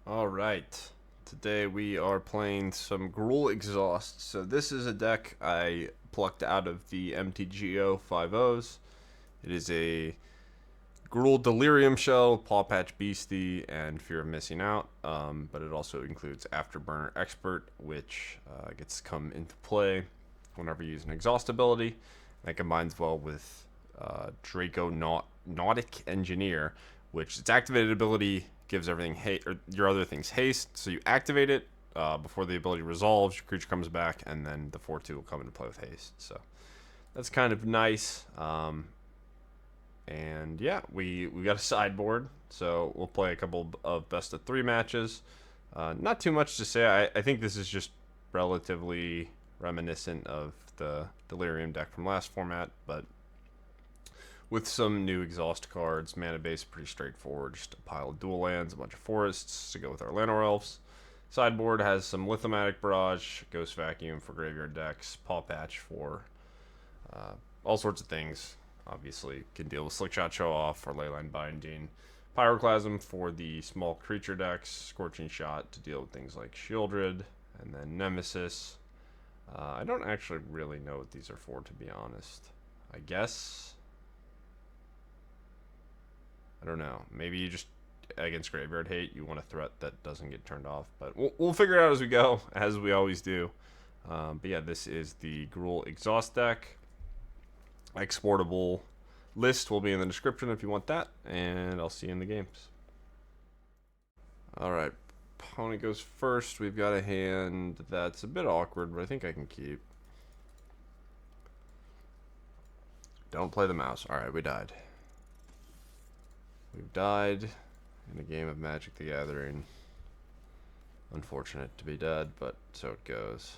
Alright, today we are playing some Gruul Exhaust. So this is a deck I plucked out of the MTGO 5.0s. It is a Gruul Delirium Shell, Pawpatch Beastie, and Fear of Missing Out. But it also includes Afterburner Expert, which gets to come into play whenever you use an Exhaust ability. That combines well with Draconautics Engineer, which its activated ability gives everything or your other things haste. So you activate it before the ability resolves, your creature comes back, and then the 4/2 will come into play with haste. So that's kind of nice. And yeah, we got a sideboard, so we'll play a couple of best of 3 matches. Not too much to say. I think this is just relatively reminiscent of the Delirium deck from last format, but with some new exhaust cards. Mana base pretty straightforward, just a pile of dual lands, a bunch of forests to go with our Llanowar Elves. Sideboard has some Lithomantic Barrage, Ghost Vacuum for graveyard decks, Pawpatch for all sorts of things. Obviously, can deal with Slickshot Show Off or Leyline Binding. Pyroclasm for the small creature decks, Scorching Shot to deal with things like Shieldred, and then Nemesis. I don't actually really know what these are for, to be honest. I guess, I don't know. Maybe you just, against Graveyard Hate, you want a threat that doesn't get turned off. But we'll figure it out as we go, as we always do. But yeah, this is the Gruul Exhaust deck. Exportable list will be in the description if you want that. And I'll see you in the games. Alright, opponent goes first. We've got a hand that's a bit awkward, but I think I can keep. Don't play the mouse. Alright, we died. We've died in a game of Magic the Gathering. Unfortunate to be dead, but so it goes.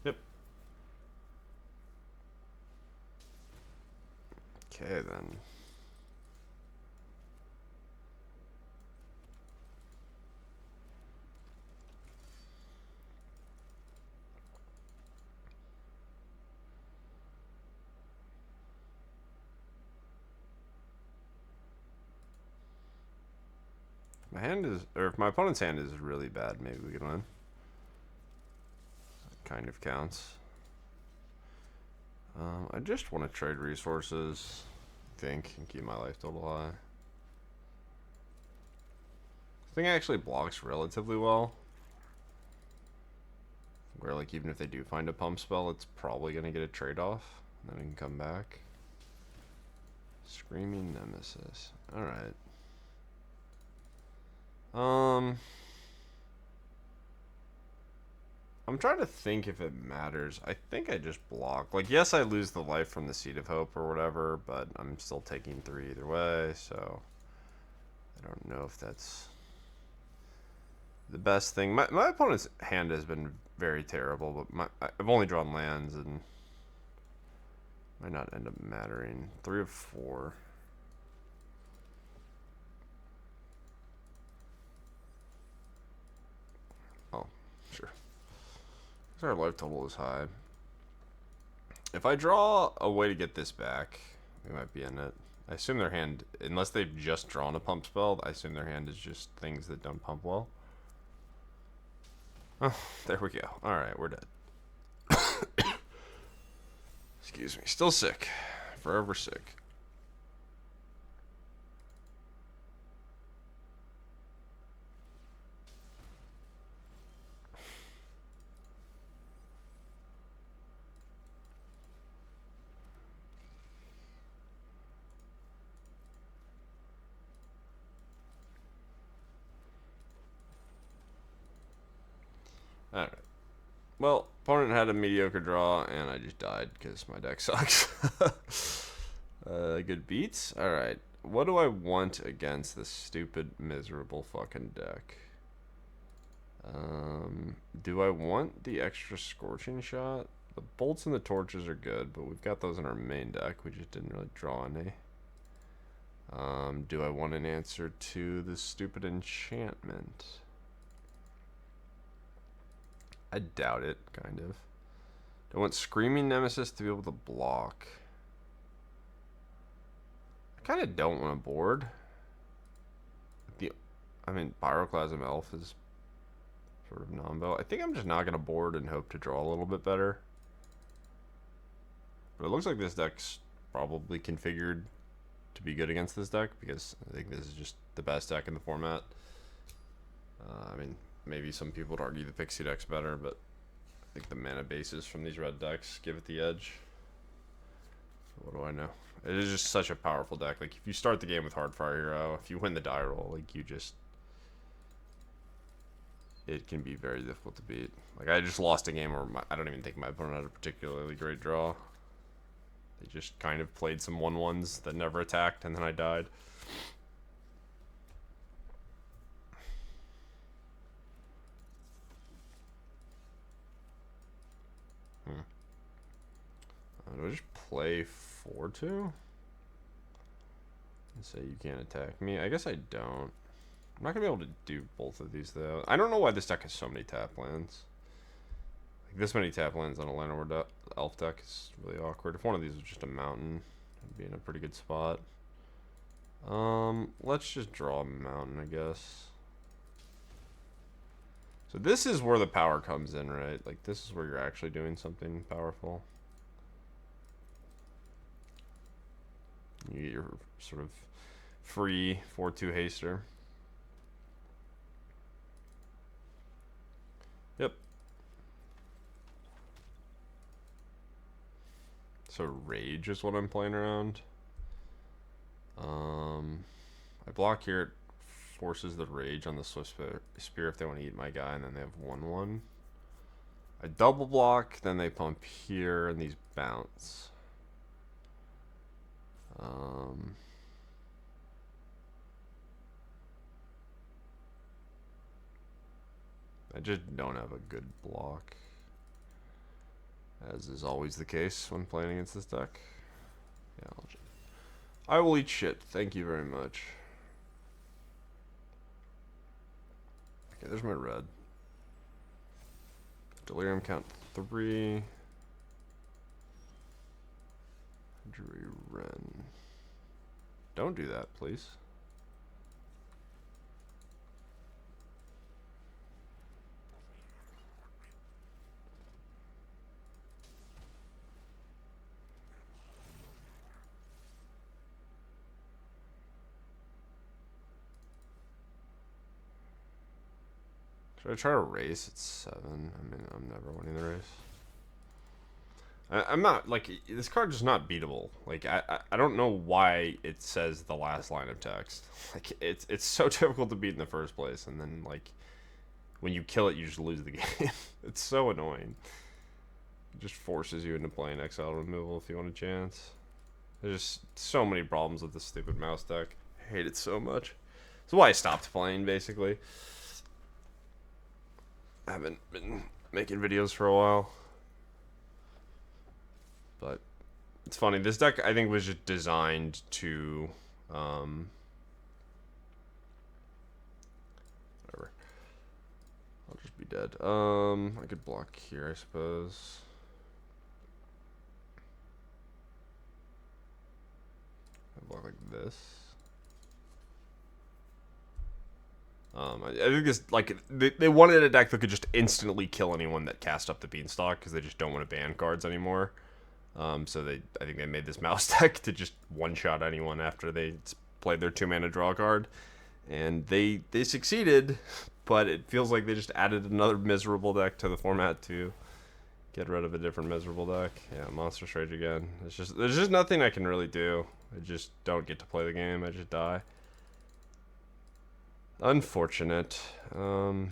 Yep. Okay, then. My hand is, or if my opponent's hand is really bad, maybe we can win. That kind of counts. I just want to trade resources, I think, and keep my life total high. I think it actually blocks relatively well. Where, like, even if they do find a pump spell, it's probably going to get a trade-off, and then we can come back. Screaming Nemesis. Alright. I'm trying to think if it matters. I think I just block. Like, yes, I lose the life from the Seed of Hope or whatever, but I'm still taking 3 either way, so I don't know if that's the best thing. My opponent's hand has been very terrible, but I've only drawn lands and might not end up mattering. 3 of 4. Oh, sure. Our life total is high. If I draw a way to get this back, we might be in it. I assume their hand, unless they've just drawn a pump spell, I assume their hand is just things that don't pump well. Oh, there we go. Alright, we're dead. Excuse me. Still sick. Forever sick. Alright. Well, opponent had a mediocre draw, and I just died because my deck sucks. Good beats? Alright. What do I want against this stupid, miserable fucking deck? Do I want the extra Scorching Shot? The bolts and the torches are good, but we've got those in our main deck. We just didn't really draw any. Do I want an answer to this stupid enchantment? I doubt it, kind of. Do I want Screaming Nemesis to be able to block? I kind of don't want to board. I mean, Pyroclasm Elf is sort of non-bow. I think I'm just not going to board and hope to draw a little bit better. But it looks like this deck's probably configured to be good against this deck, because I think this is just the best deck in the format. I mean, maybe some people would argue the Pixie deck's better, but I think the mana bases from these red decks give it the edge. What do I know? It is just such a powerful deck. Like, if you start the game with Hardfire Hero, if you win the die roll, like, you just... it can be very difficult to beat. Like, I just lost a game where I don't even think my opponent had a particularly great draw. They just kind of played some 1/1s that never attacked, and then I died. Do I just play 4-2? And say you can't attack me? I guess I don't. I'm not going to be able to do both of these, though. I don't know why this deck has so many tap lands. Like, this many tap lands on a Llanowar Elf deck is really awkward. If one of these was just a mountain, I'd be in a pretty good spot. Let's just draw a mountain, I guess. So this is where the power comes in, right? Like, this is where you're actually doing something powerful. You get your sort of free 4-2 haster. Yep. So Rage is what I'm playing around. I block here, it forces the Rage on the Swift Spear if they want to eat my guy, and then they have 1/1. I double block, then they pump here, and these bounce. I just don't have a good block, as is always the case when playing against this deck. Yeah, I will eat shit. Thank you very much. Okay, there's my red. Delirium count 3. Wrenn. Don't do that, please. Should I try to race at 7? I mean, I'm never winning the race. I'm not, like, this card is not beatable. Like, I don't know why it says the last line of text. Like, it's so difficult to beat in the first place, and then, like, when you kill it, you just lose the game. It's so annoying. It just forces you into playing exile removal if you want a chance. There's just so many problems with this stupid mouse deck. I hate it so much. That's why I stopped playing, basically. I haven't been making videos for a while. But it's funny. This deck, I think, was just designed to... whatever. I'll just be dead. I could block here, I suppose. I block like this. I think this, like, they wanted a deck that could just instantly kill anyone that cast up the Beanstalk, because they just don't want to ban cards anymore. So I think they made this mouse deck to just one-shot anyone after they played their 2-mana draw card. And they succeeded, but it feels like they just added another miserable deck to the format to get rid of a different miserable deck. Yeah, Monstrous Rage again. There's just nothing I can really do. I just don't get to play the game. I just die. Unfortunate. I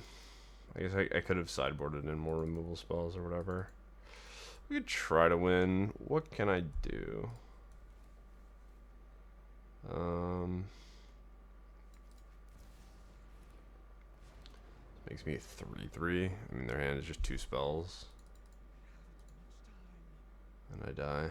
guess I could have sideboarded in more removal spells or whatever. We could try to win. What can I do? Makes me a 3/3. I mean, their hand is just 2 spells. And I die.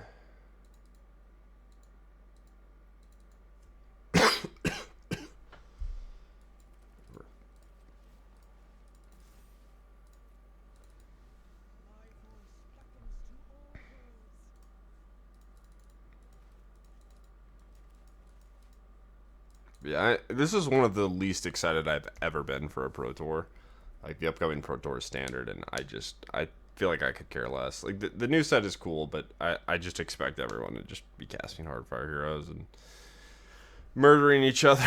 Yeah, this is one of the least excited I've ever been for a Pro Tour. Like, the upcoming Pro Tour is standard, and I feel like I could care less. Like, the new set is cool, but I just expect everyone to just be casting Hardfire Heroes and murdering each other.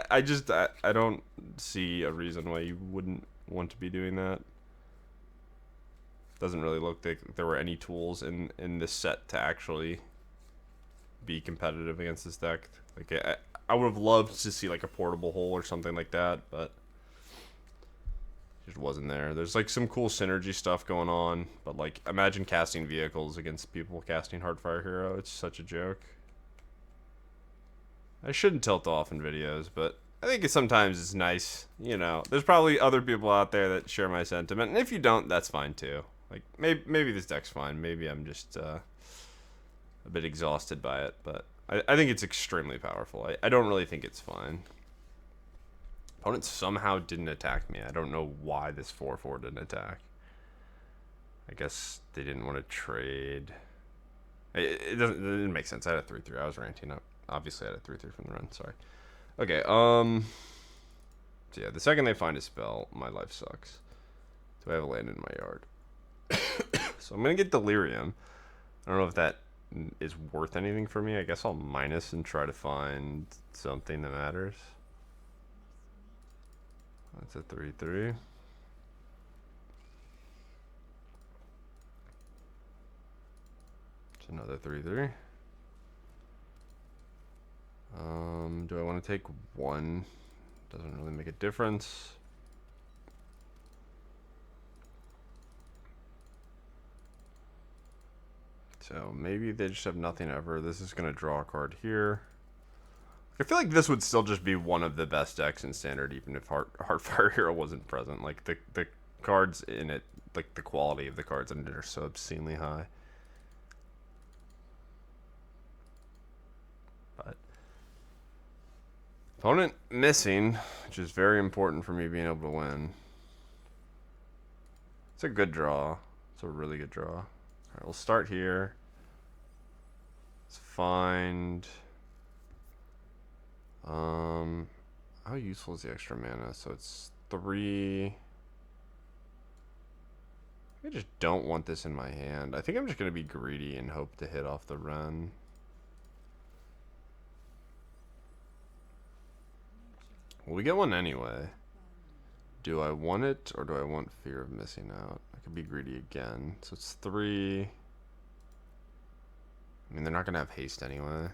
I don't see a reason why you wouldn't want to be doing that. Doesn't really look like there were any tools in this set to actually be competitive against this deck. Like, I would have loved to see like a portable hole or something like that, but just wasn't there. There's like some cool synergy stuff going on, but like, imagine casting vehicles against people casting Hardfire Hero. It's such a joke. I shouldn't tilt off in videos, but I think sometimes it's nice, you know. There's probably other people out there that share my sentiment, and if you don't, that's fine too. Like, maybe this deck's fine. Maybe I'm just a bit exhausted by it, but I think it's extremely powerful. I don't really think it's fine. Opponent somehow didn't attack me. I don't know why this 4/4 didn't attack. I guess they didn't want to trade. It didn't make sense. I had a 3/3. I was ranting up. Obviously, I had a 3/3 from the run. Sorry. Okay. So yeah, the second they find a spell, my life sucks. Do I have a land in my yard? So I'm gonna get Delirium. I don't know if that is worth anything for me. I guess I'll minus and try to find something that matters. That's a 3/3. It's another 3/3. Do I want to take one? Doesn't really make a difference. So maybe they just have nothing ever. This is going to draw a card here. I feel like this would still just be one of the best decks in Standard, even if Heartfire Hero wasn't present. Like, the cards in it, like, the quality of the cards in it are so obscenely high. But opponent missing, which is very important for me being able to win. It's a good draw. It's a really good draw. Alright, we'll start here. Let's find... how useful is the extra mana? So it's 3... I just don't want this in my hand. I think I'm just going to be greedy and hope to hit off the Wrenn. Well, we get one anyway. Do I want it, or do I want fear of missing out? I could be greedy again. So it's 3. I mean, they're not going to have haste anyway.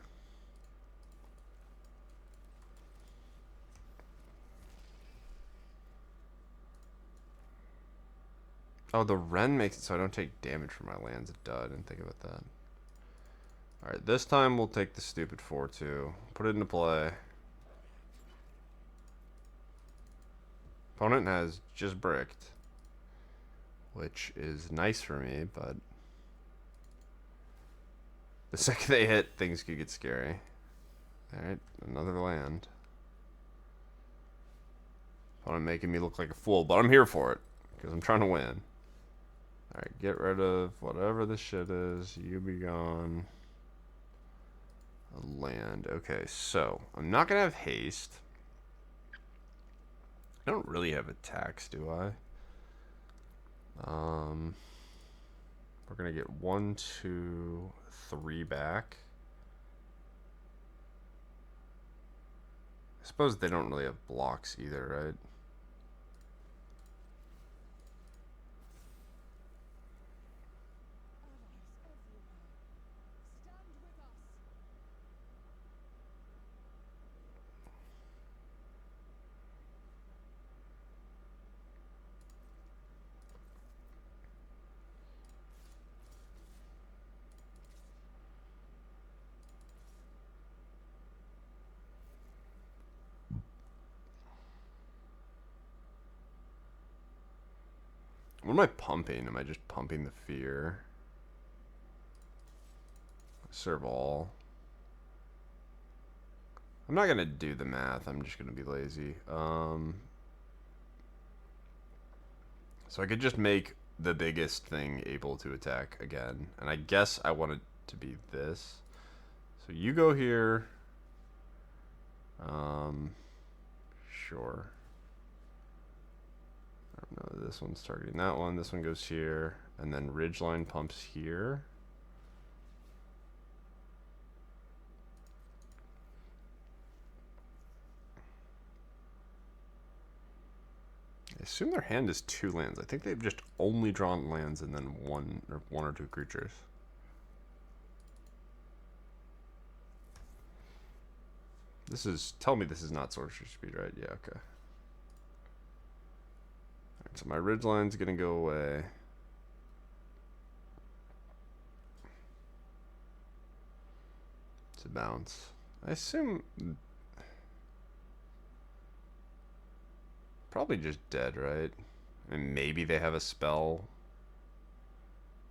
Oh, the Wrenn makes it so I don't take damage from my lands. A dud. I didn't think about that. Alright, this time we'll take the stupid 4/2. Put it into play. Opponent has just bricked, which is nice for me, but the second they hit, things could get scary. Alright, another land. Opponent making me look like a fool, but I'm here for it, because I'm trying to win. Alright, get rid of whatever this shit is. You be gone. A land. Okay, so I'm not going to have haste. I don't really have attacks, do I? We're going to get 1, 2, 3 back. I suppose they don't really have blocks either, right? What am I pumping? Am I just pumping the fear? Serve all. I'm not gonna do the math. I'm just gonna be lazy. So I could just make the biggest thing able to attack again. And I guess I want it to be this. So you go here. Sure. I don't know. This one's targeting that one. This one goes here, and then Ridgeline pumps here. I assume their hand is 2 lands. I think they've just only drawn lands and then one or 2 creatures. This is, tell me this is not sorcery speed, right? Yeah, okay. Alright, so my Ridgeline's gonna go away. To bounce. I assume probably just dead, right? And maybe they have a spell.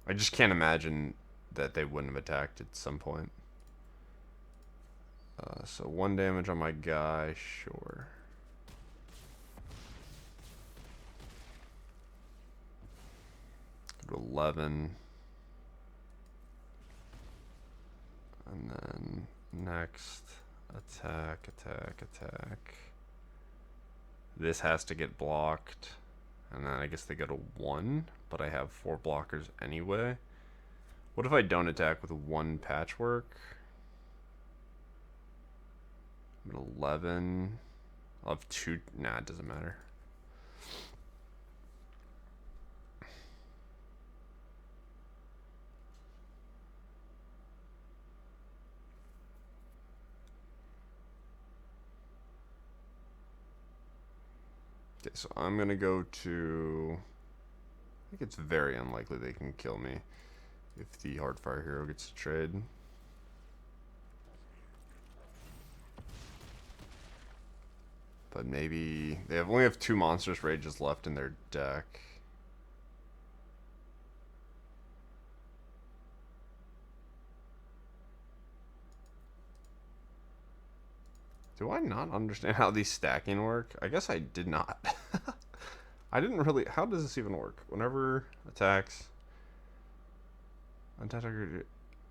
I just can't imagine that they wouldn't have attacked at some point. So 1 damage on my guy, sure. Go to 11. And then next, attack. This has to get blocked. And then I guess they go to 1, but I have 4 blockers anyway. What if I don't attack with 1 Patchwork? I'm at 11. I'll have 2. Nah, it doesn't matter. Okay, so I'm gonna go to... I think it's very unlikely they can kill me if the Hardfire Hero gets to trade. But maybe... They only have 2 Monstrous Rages left in their deck. Do I not understand how these stacking work? I guess I did not. I didn't really... How does this even work? Whenever attacks...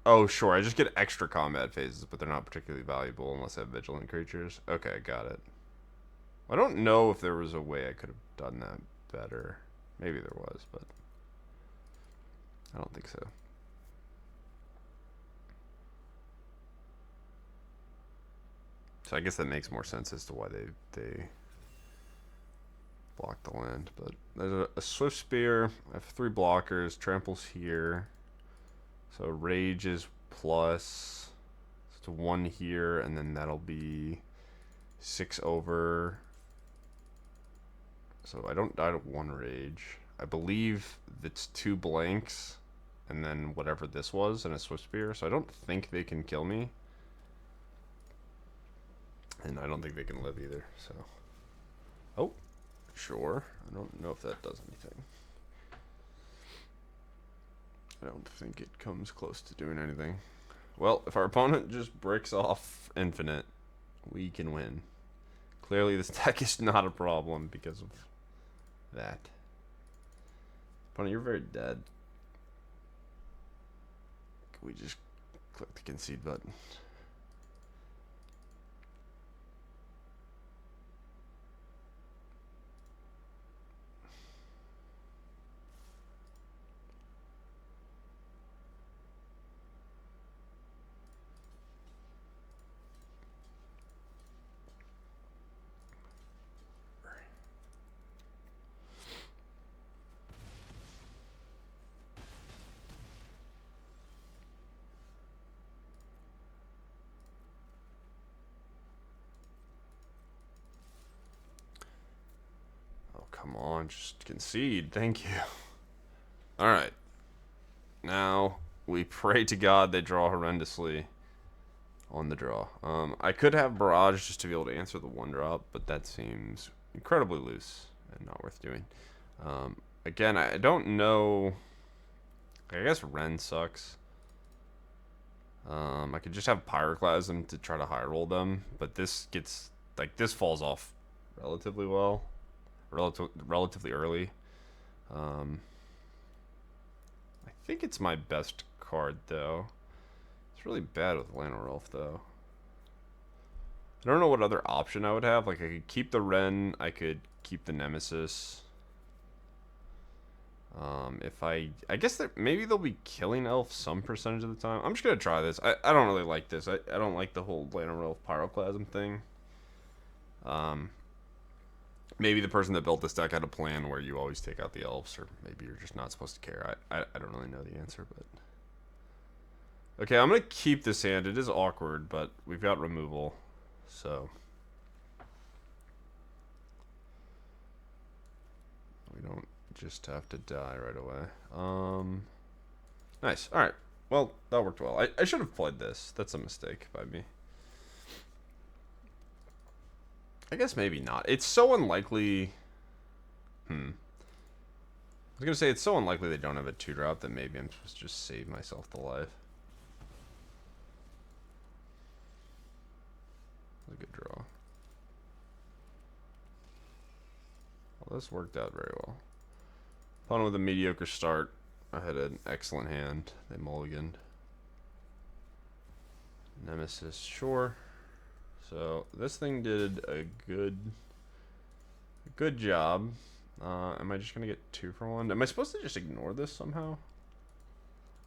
Oh, sure. I just get extra combat phases, but they're not particularly valuable unless I have vigilant creatures. Okay, got it. I don't know if there was a way I could have done that better. Maybe there was, but I don't think so. So I guess that makes more sense as to why they block the land. But there's a Swift Spear. I have 3 blockers. Trample's here. So Rage is plus. It's 1 here, and then that'll be 6 over. So I don't die to 1 Rage. I believe it's 2 blanks, and then whatever this was, and a Swift Spear. So I don't think they can kill me. And I don't think they can live either, so... Oh, sure. I don't know if that does anything. I don't think it comes close to doing anything. Well, if our opponent just breaks off Infinite, we can win. Clearly this deck is not a problem because of that. Opponent, you're very dead. Can we just click the concede button? Come on, just concede. Thank you. Alright. Now, we pray to God they draw horrendously on the draw. I could have Barrage just to be able to answer the 1-drop, but that seems incredibly loose and not worth doing. Again, I don't know... I guess Wrenn sucks. I could just have Pyroclasm to try to high roll them, but this gets... Like, this falls off relatively well. Relatively early. I think it's my best card, though. It's really bad with Llanowar Elf, though. I don't know what other option I would have. Like, I could keep the Wrenn, I could keep the Nemesis. If I guess that maybe they'll be killing Elf some percentage of the time. I'm just gonna try this. I don't really like this. I don't like the whole Llanowar Elf Pyroclasm thing. Maybe the person that built this deck had a plan where you always take out the elves, or maybe you're just not supposed to care. I don't really know the answer, but okay, I'm gonna keep this hand. It is awkward, but we've got removal, so we don't just have to die right away. Nice. All right. Well, that worked well. I should have played this. That's a mistake by me. I guess maybe not. It's so unlikely. I was gonna say it's so unlikely they don't have a 2-drop that maybe I'm supposed to just save myself the life. A good draw. Well, this worked out very well. Opponent with a mediocre start. I had an excellent hand. They mulliganed. Nemesis, sure. So this thing did a good job. Am I just gonna get 2 for 1? Am I supposed to just ignore this somehow?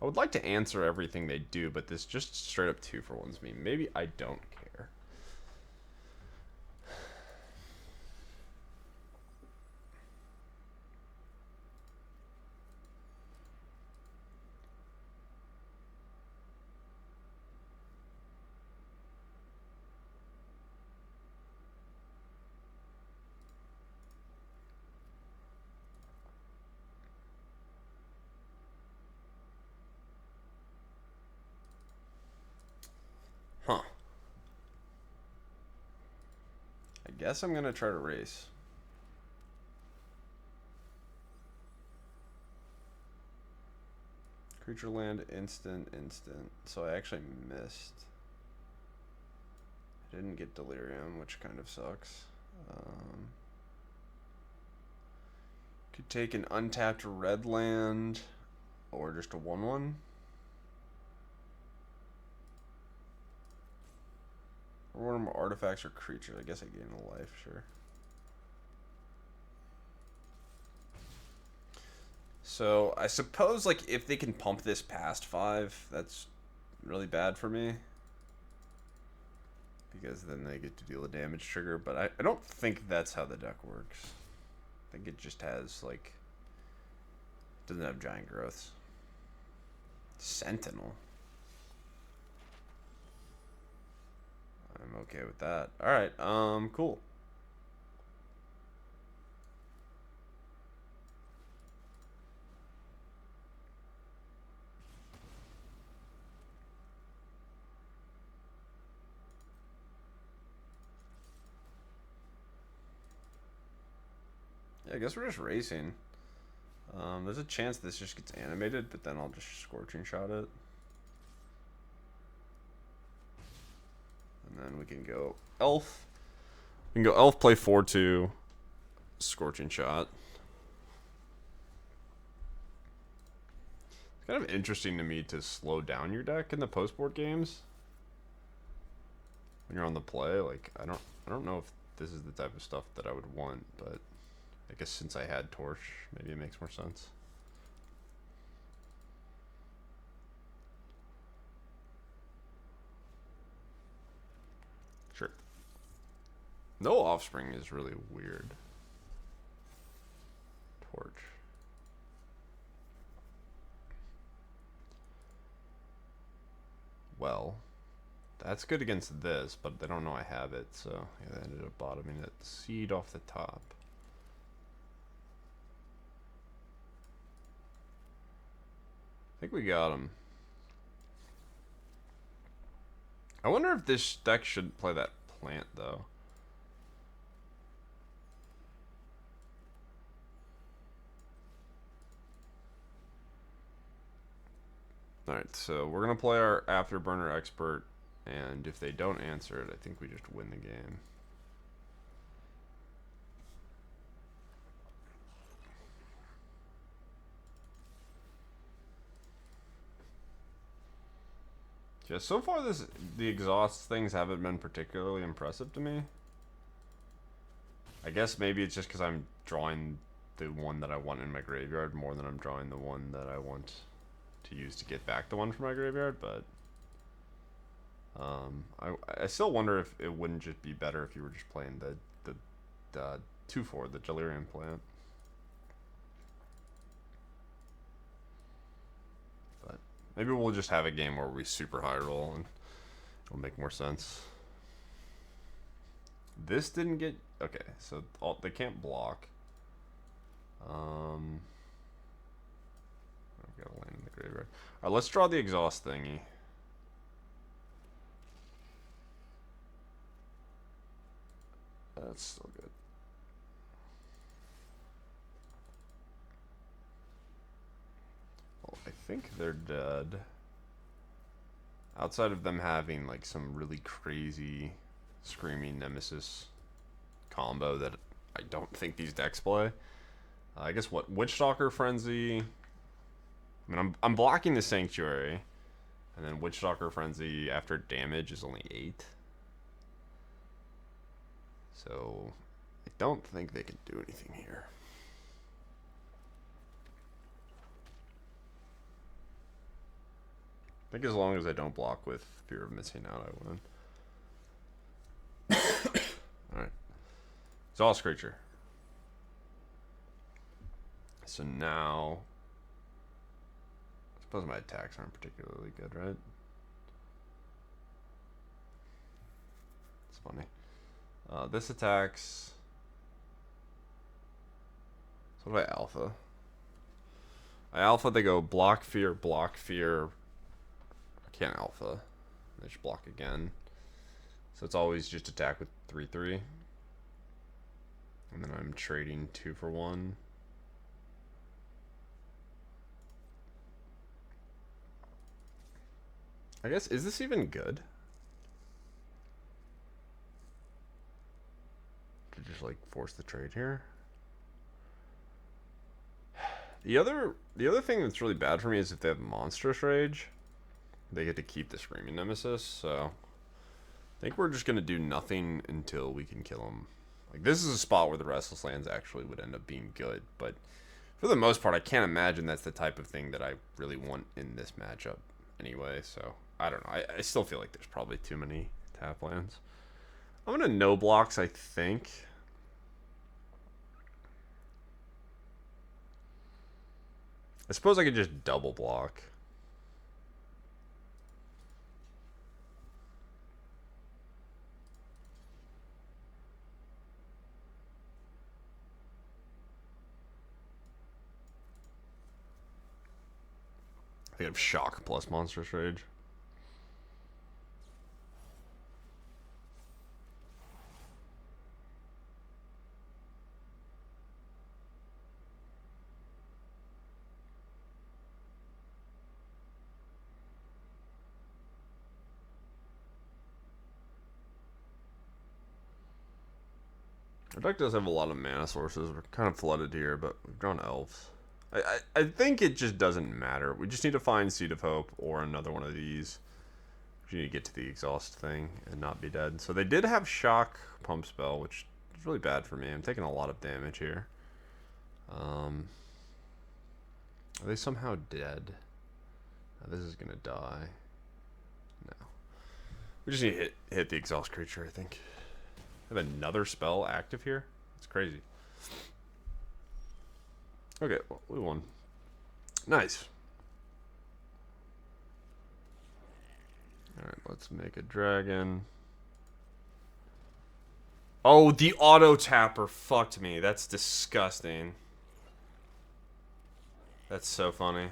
I would like to answer everything they do, but this just straight up 2 for 1's me. Maybe I don't care. Huh. I guess I'm gonna try to race. Creature land, instant. So I actually missed. I didn't get Delirium, which kind of sucks. Could take an untapped red land, or just a 1/1. Or one of more artifacts or creatures. I guess I gain a life, sure. So I suppose like if they can pump this past 5, that's really bad for me. Because then they get to deal a damage trigger, but I don't think that's how the deck works. I think it just has like doesn't have giant growths. Sentinel. I'm okay with that. Alright, cool. Yeah, I guess we're just racing. There's a chance this just gets animated, but then I'll just Scorching Shot it. And then we can go Elf. We can go Elf, play 4/2, Scorching Shot. It's kind of interesting to me to slow down your deck in the post-board games. When you're on the play, like I don't know if this is the type of stuff that I would want, but I guess since I had Torch, maybe it makes more sense. Sure. No Offspring is really weird. Torch. Well, that's good against this, but they don't know I have it, so yeah, they ended up bottoming it. Seed off the top. I think we got him. I wonder if this deck should play that plant, though. Alright, so we're going to play our Afterburner Expert, and if they don't answer it, I think we just win the game. Yeah, so far the exhaust things haven't been particularly impressive to me. I guess maybe it's just because I'm drawing the one that I want in my graveyard more than I'm drawing the one that I want to use to get back the one from my graveyard, but I still wonder if it wouldn't just be better if you were just playing the 2/4, the Delirium plant. But maybe we'll just have a game where we super high roll and it'll make more sense. This didn't get... Okay, so they can't block. I've got to land in the graveyard. Alright, let's draw the exhaust thingy. That's still good. Well, I think they're dead. Outside of them having like some really crazy Screaming Nemesis combo that I don't think these decks play. I guess what? Witchstalker Frenzy. I mean, I'm blocking the Sanctuary. And then Witchstalker Frenzy after damage is only 8. So, I don't think they can do anything here. I think as long as I don't block with Fear of Missing Out, I win. Alright. Exhaust Creature. So now... I suppose my attacks aren't particularly good, right? It's funny. This attacks... So what about Alpha? Alpha, they go block, fear, block, fear. I can't Alpha. They just block again. So it's always just attack with 3/3. And then I'm trading 2 for 1. I guess, is this even good? To just like force the trade here. The other thing that's really bad for me is if they have Monstrous Rage, they get to keep the Screaming Nemesis, so I think we're just gonna do nothing until we can kill him. Like, this is a spot where the Restless Lands actually would end up being good, but for the most part, I can't imagine that's the type of thing that I really want in this matchup anyway, so I don't know. I still feel like there's probably too many tap lands. I'm gonna no blocks, I think. I suppose I could just double block. I think I have Shock plus Monstrous Rage. Our deck does have a lot of mana sources. We're kind of flooded here, but we've drawn Elves. I think it just doesn't matter. We just need to find Seed of Hope or another one of these. We need to get to the exhaust thing and not be dead. So they did have Shock Pump Spell, which is really bad for me. I'm taking a lot of damage here. Are they somehow dead? This is gonna die. No. We just need to hit the exhaust creature, I think. I have another spell active here? It's crazy. Okay, well, we won. Nice. Alright, let's make a dragon. Oh, the auto tapper fucked me. That's disgusting. That's so funny.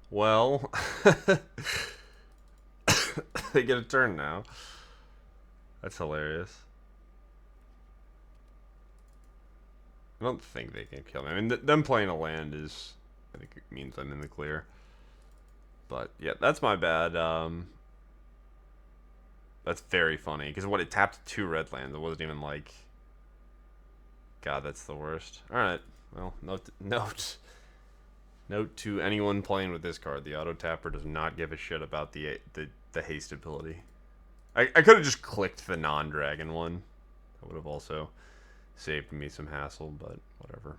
Well, they get a turn now. That's hilarious. I don't think they can kill me. I mean, them playing a land is, I think it means I'm in the clear. But yeah, that's my bad. That's very funny because what, it tapped 2 red lands. It wasn't even like. God, that's the worst. All right. Well, note. Note to anyone playing with this card, the auto tapper does not give a shit about the haste ability. I could have just clicked the non-dragon one. That would have also saved me some hassle, but whatever.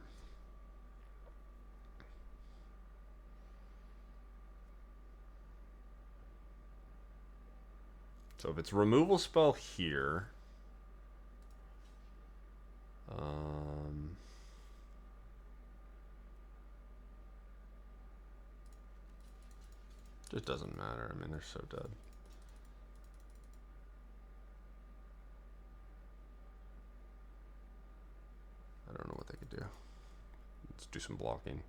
So if it's removal spell here, it doesn't matter. I mean, they're so dead. I don't know what they could do. Let's do some blocking.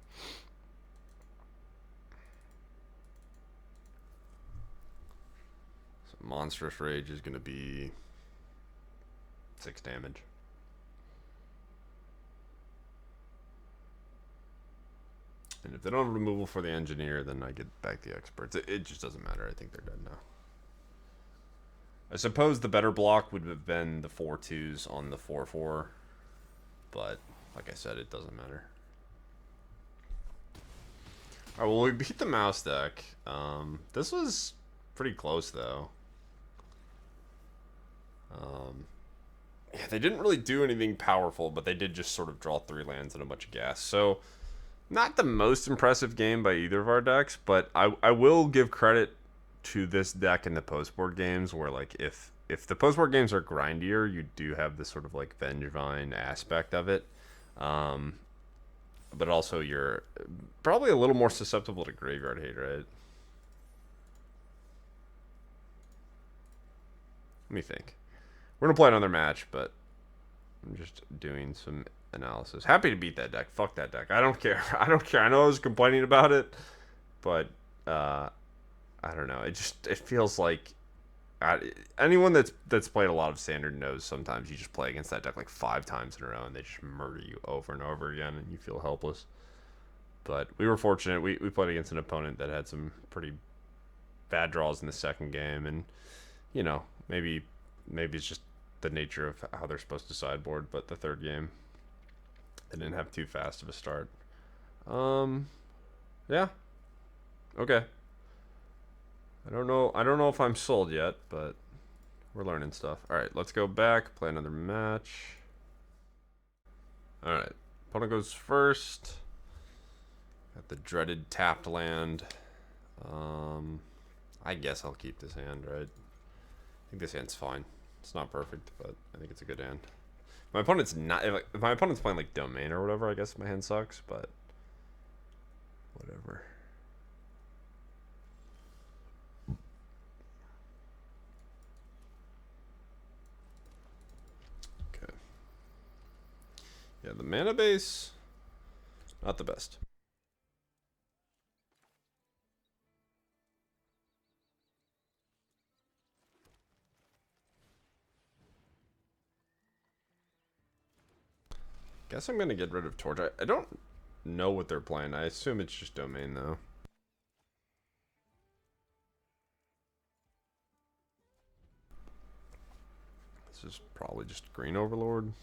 So Monstrous Rage is going to be 6 damage. And if they don't have removal for the engineer, then I get back the experts. It just doesn't matter. I think they're dead now. I suppose the better block would have been the 4/2s on the 4/4. But, like I said, it doesn't matter. Alright, well, we beat the mouse deck. This was pretty close, though. Yeah, they didn't really do anything powerful, but they did just sort of draw 3 lands and a bunch of gas. So, not the most impressive game by either of our decks, but I will give credit to this deck in the postboard games, where, like, if the postboard games are grindier, you do have this sort of, like, Vengevine aspect of it. But also you're probably a little more susceptible to graveyard hate, right? Let me think. We're going to play another match, but I'm just doing some analysis. Happy to beat that deck. Fuck that deck. I don't care. I don't care. I know I was complaining about it, but I don't know. It feels like anyone that's played a lot of Standard knows sometimes you just play against that deck like 5 times in a row and they just murder you over and over again and you feel helpless. But we were fortunate. We played against an opponent that had some pretty bad draws in the second game, and you know, maybe it's just the nature of how they're supposed to sideboard, but the third game they didn't have too fast of a start. Yeah. Okay. I don't know if I'm sold yet, but we're learning stuff. Alright, let's go back, play another match. Alright, opponent goes first. Got the dreaded tapped land. I guess I'll keep this hand, right? I think this hand's fine. It's not perfect, but I think it's a good hand. My opponent's not... If my opponent's playing like Domain or whatever, I guess my hand sucks, but... whatever. Yeah, the mana base, not the best. Guess I'm gonna get rid of Torch. I don't know what they're playing. I assume it's just Domain, though. This is probably just Green Overlord.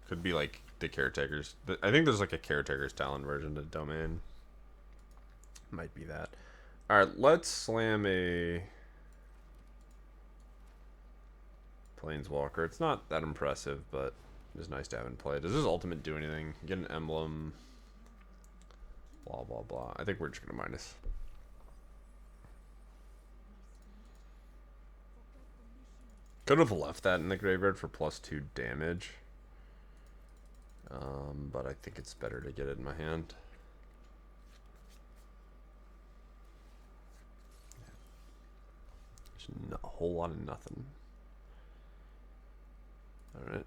Could be like the Caretakers. I think there's like a Caretaker's Talon version of Domain. Might be that. Alright, let's slam a Planeswalker. It's not that impressive, but it's nice to have in play. Does his ultimate do anything? Get an emblem. Blah, blah, blah. I think we're just going to minus. Could have left that in the graveyard for +2 damage. But I think it's better to get it in my hand. There's a whole lot of nothing. Alright.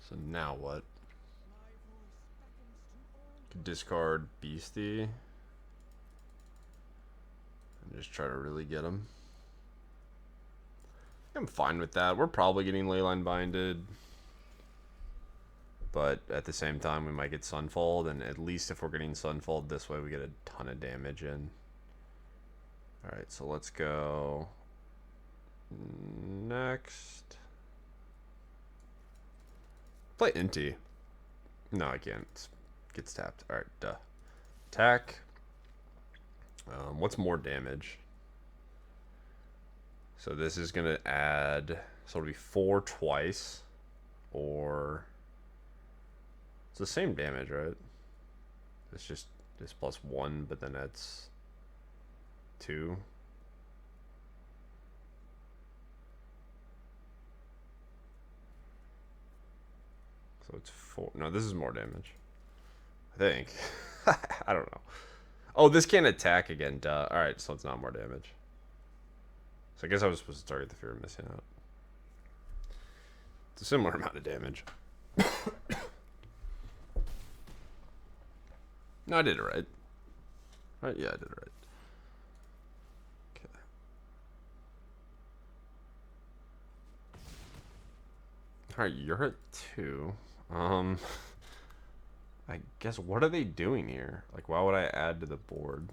So now what? Could discard Beastie. And just try to really get him. I'm fine with that. We're probably getting Leyline Binded. But at the same time, we might get Sunfold. And at least if we're getting Sunfold this way, we get a ton of damage in. Alright, so let's go next. Play Inti. No, I can't. It gets tapped. Alright, duh. Attack. What's more damage? So this is going to add... So it'll be 4 twice. Or... It's the same damage, right? It's just this plus 1, but then that's 2. So it's 4. No, this is more damage. I think. I don't know. Oh, this can't attack again, duh. Alright, so it's not more damage. So I guess I was supposed to target the fear of missing out. It's a similar amount of damage. No, I did it right. Right? Yeah, I did it right. Okay. Alright, you're at 2. I guess, what are they doing here? Like, why would I add to the board?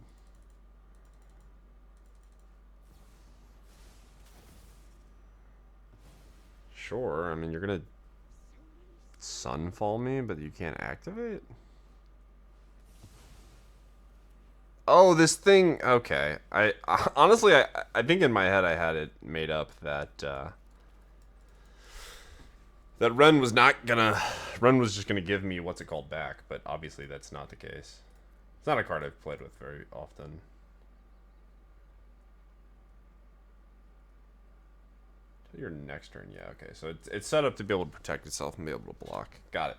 Sure, I mean, you're gonna Sunfall me, but you can't activate? Oh, this thing, okay. I honestly, I think in my head I had it made up that, that Wrenn was just gonna give me what's it called back, but obviously that's not the case. It's not a card I've played with very often. Your next turn, yeah, okay. So it's set up to be able to protect itself and be able to block. Got it.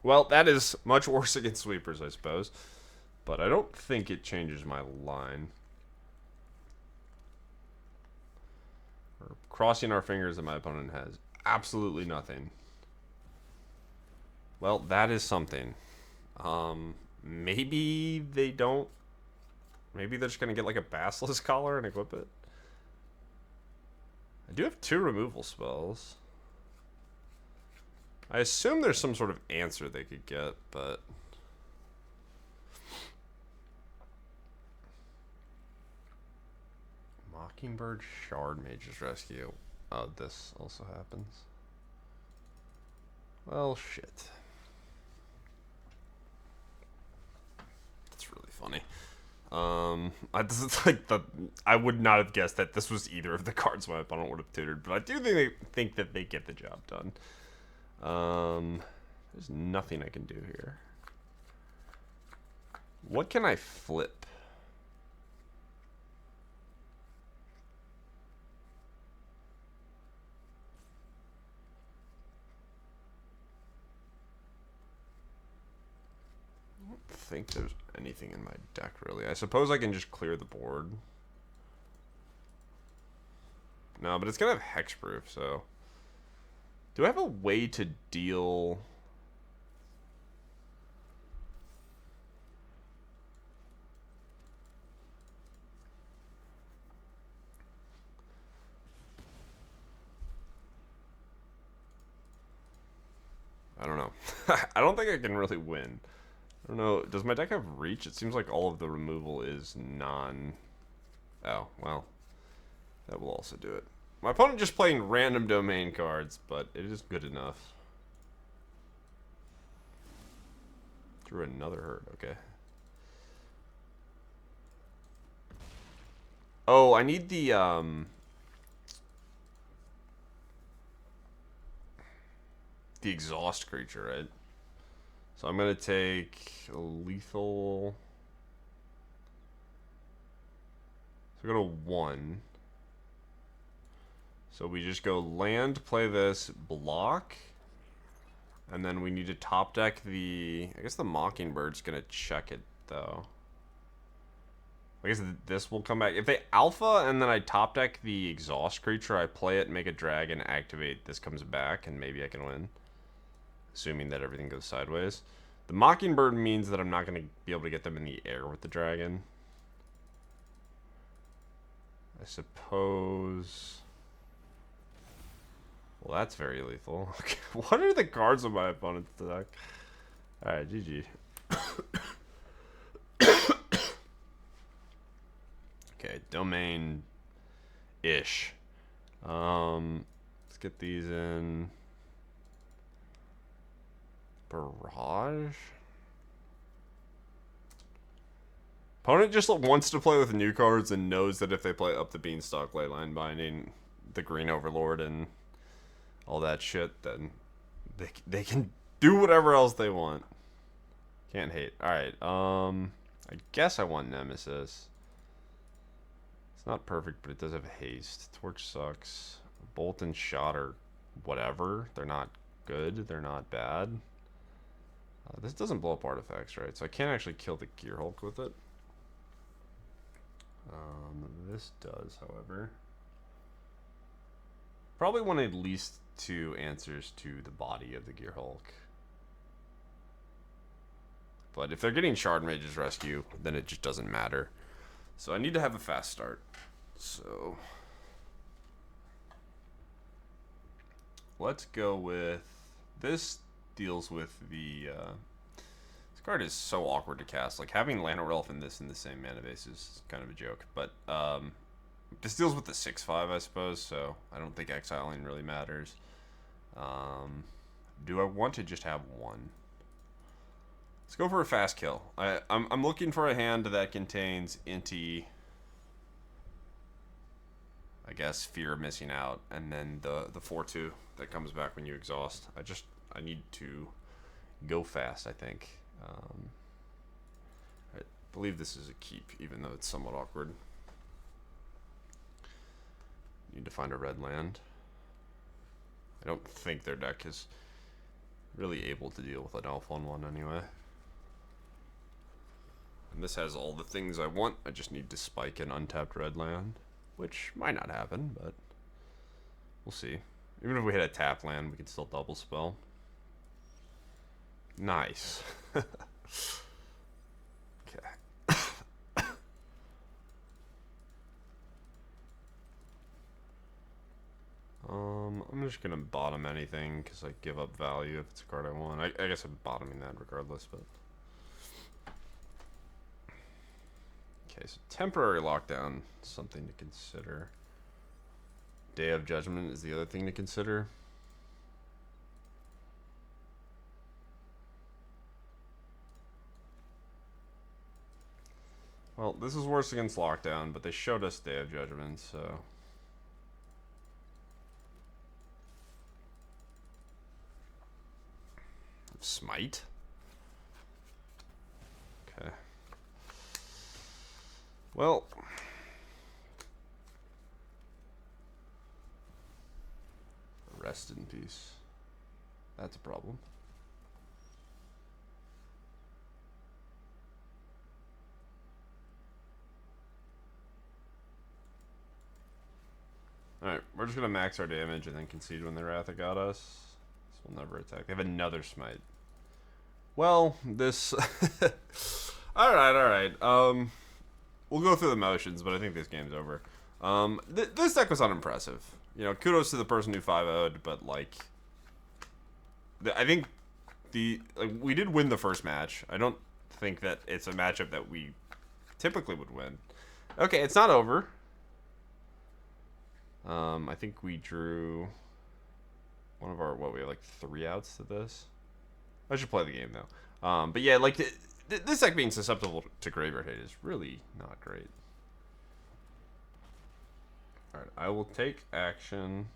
Well, that is much worse against sweepers, I suppose. But I don't think it changes my line. We're crossing our fingers that my opponent has absolutely nothing. Well, that is something. Maybe they don't. Maybe they're just going to get like a Basilisk Collar and equip it. I do have 2 removal spells. I assume there's some sort of answer they could get, but... Mockingbird Shard Mage's Rescue. Oh, this also happens. Well, shit. That's really funny. This is like I would not have guessed that this was either of the cards my opponent would have tutored, but I do think that they get the job done. There's nothing I can do here. What can I flip? I don't think there's anything in my deck, really. I suppose I can just clear the board. No, but it's gonna have hexproof, so... Do I have a way to deal... I don't know. I don't think I can really win. I don't know. Does my deck have reach? It seems like all of the removal is non... Oh, well. That will also do it. My opponent just playing random domain cards, but it is good enough. Drew another hurt, okay. Oh, I need the exhaust creature, right? So I'm gonna take a lethal. So go to 1. So we just go land, play this, block, and then we need to top deck the... I guess the Mockingbird's gonna check it, though. I guess this will come back. If they alpha and then I top deck the exhaust creature, I play it, make a dragon, activate, this comes back, and maybe I can win. Assuming that everything goes sideways. The Mockingbird means that I'm not going to be able to get them in the air with the dragon. I suppose... Well, that's very lethal. Okay. What are the cards of my opponent's deck? Alright, GG. Okay, domain-ish. Let's get these in. Barrage? Opponent just wants to play with new cards and knows that if they play Up the Beanstalk, Leyline Binding, the Green Overlord, and all that shit, then they can do whatever else they want. Can't hate. Alright, I guess I want Nemesis. It's not perfect, but it does have haste. Torch sucks. Bolt and Shot are whatever. They're not good. They're not bad. This doesn't blow up artifacts, right? So I can't actually kill the Gear Hulk with it. This does, however. Probably want at least 2 answers to the body of the Gear Hulk. But if they're getting Shard Mage's Rescue, then it just doesn't matter. So I need to have a fast start. So let's go with this. Deals with the this card is so awkward to cast. Like having Llanowar Elf in the same mana base is kind of a joke. But this deals with the 6/5, I suppose. So I don't think exiling really matters. Do I want to just have 1? Let's go for a fast kill. I'm looking for a hand that contains Inti, I guess, Fear of Missing Out, and then the 4/2 that comes back when you exhaust. I need to go fast, I think. I believe this is a keep, even though it's somewhat awkward. Need to find a red land. I don't think their deck is really able to deal with an elf on 1 anyway. And this has all the things I want. I just need to spike an untapped red land, which might not happen, but we'll see. Even if we hit a tap land, we can still double spell. Nice. Okay. I'm just gonna bottom anything because I give up value if it's a card I want. I guess I'm bottoming that regardless, but okay. So temporary lockdown, something to consider. Day of Judgment is the other thing to consider. Well, this is worse against lockdown, but they showed us Day of Judgment, so Smite. Okay. Well, rest in peace. That's a problem. Alright, we're just gonna max our damage and then concede when the Wrath got us. This will never attack. They have another Smite. Well, this alright. We'll go through the motions, but I think this game's over. This deck was unimpressive. You know, kudos to the person who 5-0'd, but like I think we did win the first match. I don't think that it's a matchup that we typically would win. Okay, it's not over. I think we drew one of our, we have like 3 outs to this. I should play the game though. But yeah, like this deck being susceptible to graveyard hate is really not great. Alright, I will take action.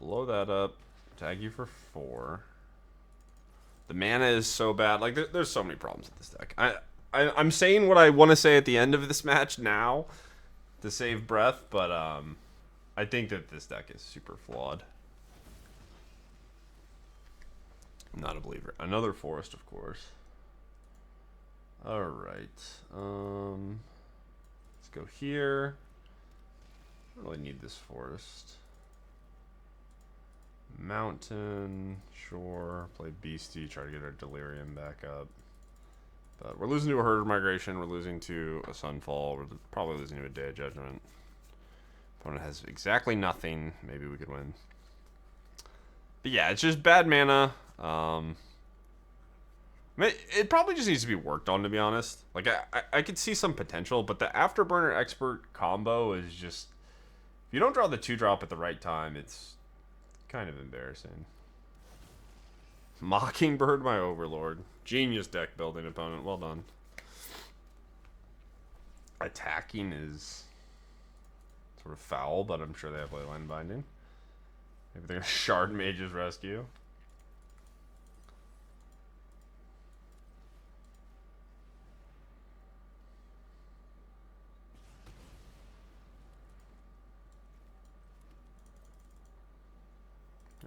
Blow that up. Tag you for 4. The mana is so bad. Like there's so many problems with this deck. I'm saying what I want to say at the end of this match now to save breath, but I think that this deck is super flawed. I'm not a believer. Another forest, of course. Alright. Let's go here. I don't really need this forest. Mountain, sure. Play Beastie, try to get our Delirium back up. But we're losing to a Herd Migration, we're losing to a Sunfall, we're probably losing to a Day of Judgment. Opponent has exactly nothing. Maybe we could win. But yeah, it's just bad mana. It probably just needs to be worked on, to be honest. Like, I could see some potential, but the Afterburner Expert combo is just... If you don't draw the 2-drop at the right time, it's kind of embarrassing. Mockingbird, my overlord. Genius deck building opponent. Well done. Attacking is sort of foul, but I'm sure they have Leyline Binding. Maybe they're going to Shard Mage's Rescue.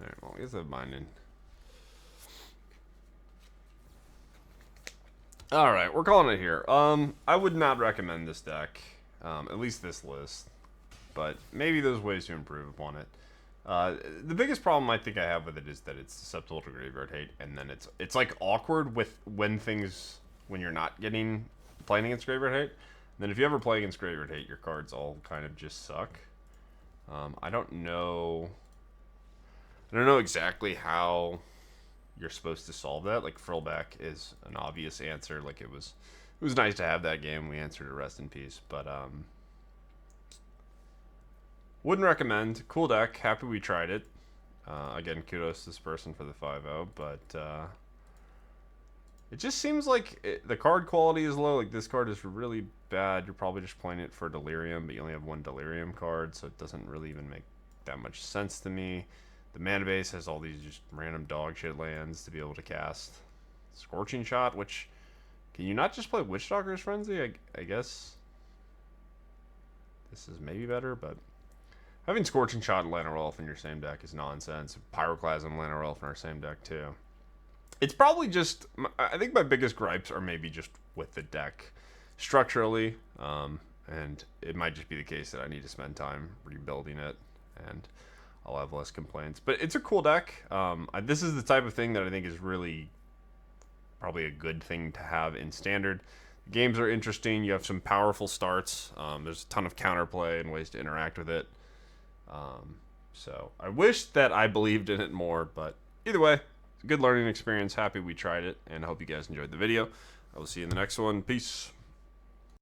Alright, well, I guess they're binding. Alright, we're calling it here. I would not recommend this deck. At least this list. But maybe there's ways to improve upon it. The biggest problem I think I have with it is that it's susceptible to graveyard hate, and then it's like awkward with when you're not playing against graveyard hate. And then if you ever play against graveyard hate, your cards all kind of just suck. I don't know exactly how you're supposed to solve that. Like, Frillback is an obvious answer. Like, it was nice to have that game. We answered it, rest in peace. But wouldn't recommend. Cool deck. Happy we tried it. Again, kudos to this person for the 5-0. But it just seems like the card quality is low. Like, this card is really bad. You're probably just playing it for Delirium, but you only have one Delirium card, so it doesn't really even make that much sense to me. The mana base has all these just random dog shit lands to be able to cast. Scorching Shot, which... Can you not just play Witchstalker's Frenzy? I guess this is maybe better, but... Having Scorching Shot and Llanowar Elves in your same deck is nonsense. Pyroclasm and Llanowar Elves in our same deck, too. It's probably just... I think my biggest gripes are maybe just with the deck structurally. And it might just be the case that I need to spend time rebuilding it. And... I'll have less complaints. But it's a cool deck. This is the type of thing that I think is really probably a good thing to have in Standard. The games are interesting. You have some powerful starts. There's a ton of counterplay and ways to interact with it. So I wish that I believed in it more. But either way, it's a good learning experience. Happy we tried it. And I hope you guys enjoyed the video. I will see you in the next one. Peace.